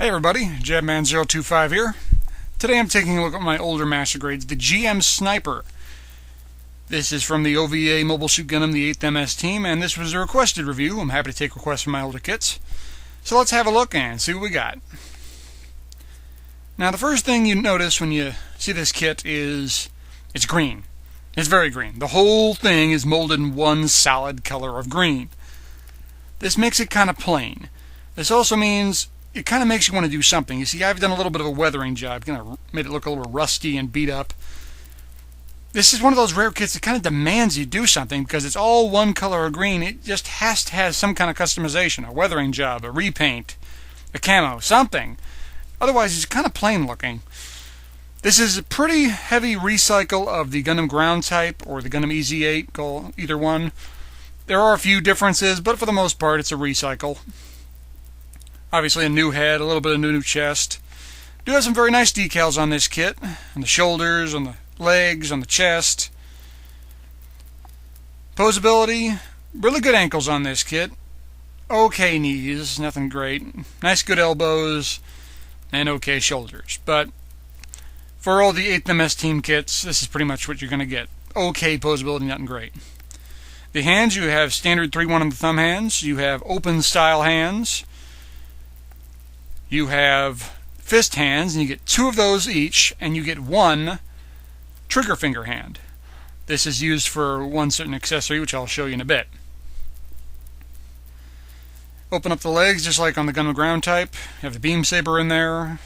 Hey everybody, Jabman025 here. Today I'm taking a look at my older master grades, the GM Sniper. This is from the OVA Mobile Suit Gundam, the 8th MS team, and this was a requested review. I'm happy to take requests from my older kits. So let's have a look and see what we got. Now the first thing you notice when you see this kit is it's green. It's very green. The whole thing is molded in one solid color of green. This makes it kind of plain. This also means it kind of makes you want to do something. You see, I've done a little bit of a weathering job, kind of made it look a little rusty and beat up. This is one of those rare kits that kind of demands you do something because it's all one color of green. It just has to have some kind of customization, a weathering job, a repaint, a camo, something. Otherwise, it's kind of plain looking. This is a pretty heavy recycle of the Gundam Ground type or the Gundam EZ8, call either one. There are a few differences, but for the most part, it's a recycle. Obviously a new head, a little bit of new chest. Do have some very nice decals on this kit. On the shoulders, on the legs, on the chest. Posability, really good ankles on this kit. Okay knees, nothing great. Nice good elbows, and okay shoulders. But for all the 8th MS team kits, this is pretty much what you're going to get. Okay posability, nothing great. The hands, you have standard 3-1 on the thumb hands. You have open style hands. You have fist hands, and you get 2 of those each, and you get 1 trigger finger hand. This is used for one certain accessory, which I'll show you in a bit. Open up the legs, just like on the Gundam Ground type. You have the beam saber in there.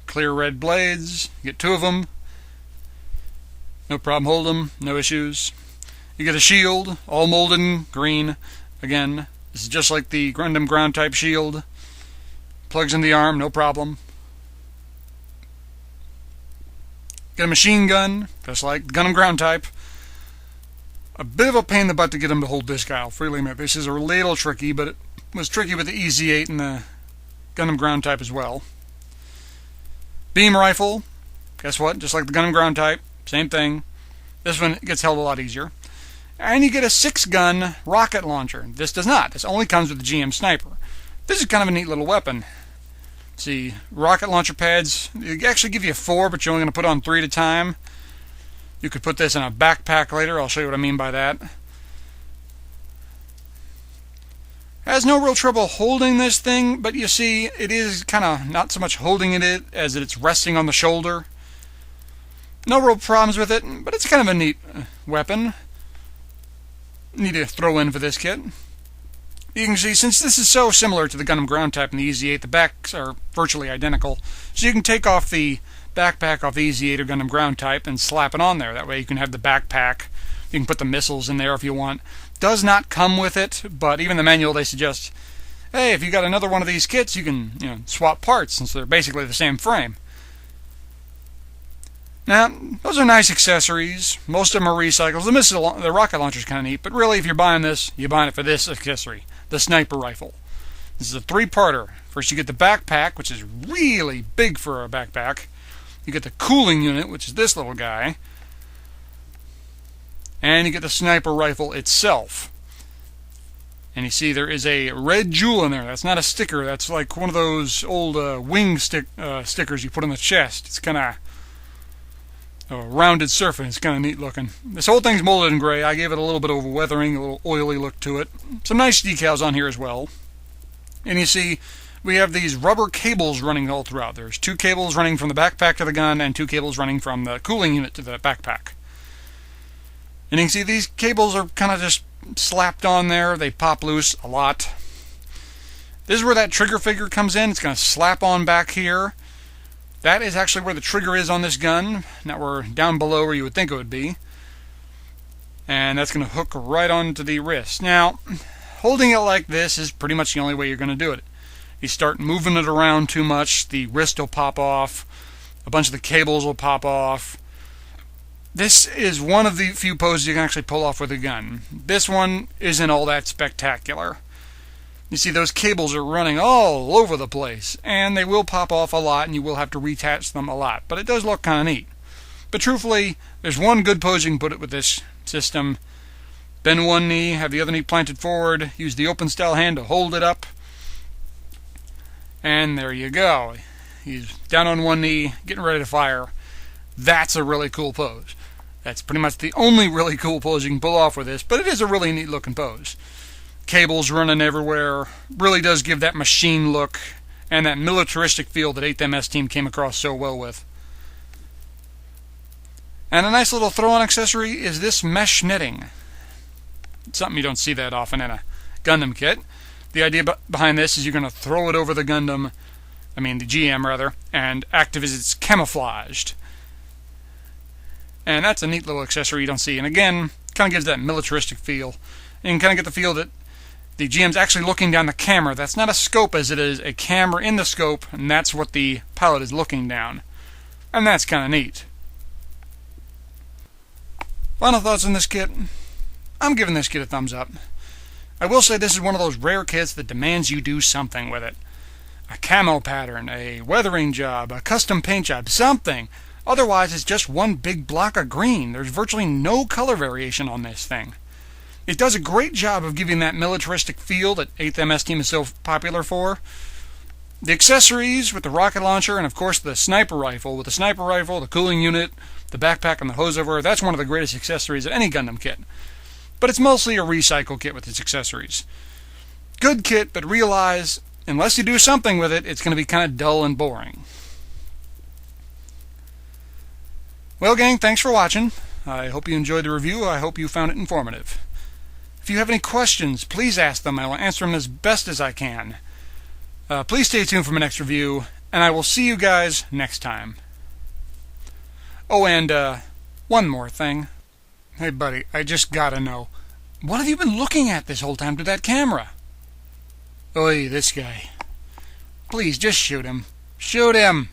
Clear red blades. You get 2 of them. No problem holding them, no issues. You get a shield, all molded in green. Again, this is just like the Gundam Ground type shield. Plugs in the arm, no problem. Get a machine gun, just like the Gundam Ground type. A bit of a pain in the butt to get him to hold this guy, I'll freely admit. This is a little tricky, but it was tricky with the EZ8 and the Gundam Ground type as well. Beam rifle, guess what? Just like the Gundam Ground type, same thing. This one gets held a lot easier. And you get a 6-gun rocket launcher. This does not. This only comes with the GM Sniper. This is kind of a neat little weapon. See, rocket launcher pads, they actually give you 4, but you're only going to put on 3 at a time. You could put this in a backpack later. I'll show you what I mean by that. Has no real trouble holding this thing, but you see, it is kind of not so much holding it as it's resting on the shoulder. No real problems with it, but it's kind of a neat weapon. Need to throw in for this kit. You can see, since this is so similar to the Gundam Ground type and the EZ8, the backs are virtually identical. So you can take off the backpack off the EZ8 or Gundam Ground type and slap it on there. That way you can have the backpack. You can put the missiles in there if you want. Does not come with it, but even the manual they suggest, hey, if you got another one of these kits, you can swap parts since they're basically the same frame. Now, those are nice accessories. Most of them are recycles. The rocket launcher is kind of neat, but really, if you're buying this, you're buying it for this accessory, the sniper rifle. This is a 3-parter. First, you get the backpack, which is really big for a backpack. You get the cooling unit, which is this little guy. And you get the sniper rifle itself. And you see there is a red jewel in there. That's not a sticker. That's like one of those old wing stickers you put on the chest. It's kind of a rounded surface. It's kind of neat looking. This whole thing's molded in gray. I gave it a little bit of weathering, a little oily look to it. Some nice decals on here as well. And you see we have these rubber cables running all throughout. There's 2 cables running from the backpack to the gun and 2 cables running from the cooling unit to the backpack. And you can see these cables are kind of just slapped on there. They pop loose a lot. This is where that trigger figure comes in. It's going to slap on back here. That is actually where the trigger is on this gun, not where down below where you would think it would be. And that's going to hook right onto the wrist. Now, holding it like this is pretty much the only way you're going to do it. You start moving it around too much, the wrist will pop off, a bunch of the cables will pop off. This is one of the few poses you can actually pull off with a gun. This one isn't all that spectacular. You see those cables are running all over the place, and they will pop off a lot, and you will have to reattach them a lot. But it does look kind of neat. But truthfully, there's one good pose you can put it with this system. Bend one knee, have the other knee planted forward, use the open style hand to hold it up. And there you go. He's down on one knee, getting ready to fire. That's a really cool pose. That's pretty much the only really cool pose you can pull off with this, but it is a really neat looking pose. Cables running everywhere. Really does give that machine look and that militaristic feel that 8th MS team came across so well with. And a nice little throw-on accessory is this mesh netting. It's something you don't see that often in a Gundam kit. The idea behind this is you're going to throw it over the Gundam, the GM rather, and act as it's camouflaged. And that's a neat little accessory you don't see. And again, kind of gives that militaristic feel. And you can kind of get the feel that the GM's actually looking down the camera. That's not a scope as it is a camera in the scope, and that's what the pilot is looking down. And that's kind of neat. Final thoughts on this kit. I'm giving this kit a thumbs up. I will say this is one of those rare kits that demands you do something with it. A camo pattern, a weathering job, a custom paint job, something. Otherwise, it's just one big block of green. There's virtually no color variation on this thing. It does a great job of giving that militaristic feel that 8th MS team is so popular for. The accessories with the rocket launcher and, of course, the sniper rifle. With the sniper rifle, the cooling unit, the backpack, and the hose over, that's one of the greatest accessories of any Gundam kit. But it's mostly a recycle kit with its accessories. Good kit, but realize, unless you do something with it, it's going to be kind of dull and boring. Well, gang, thanks for watching. I hope you enjoyed the review. I hope you found it informative. If you have any questions, please ask them. I will answer them as best as I can. Please stay tuned for my next review, and I will see you guys next time. Oh, and one more thing. Hey, buddy, I just gotta know. What have you been looking at this whole time to that camera? Oi, this guy. Please, just shoot him. Shoot him!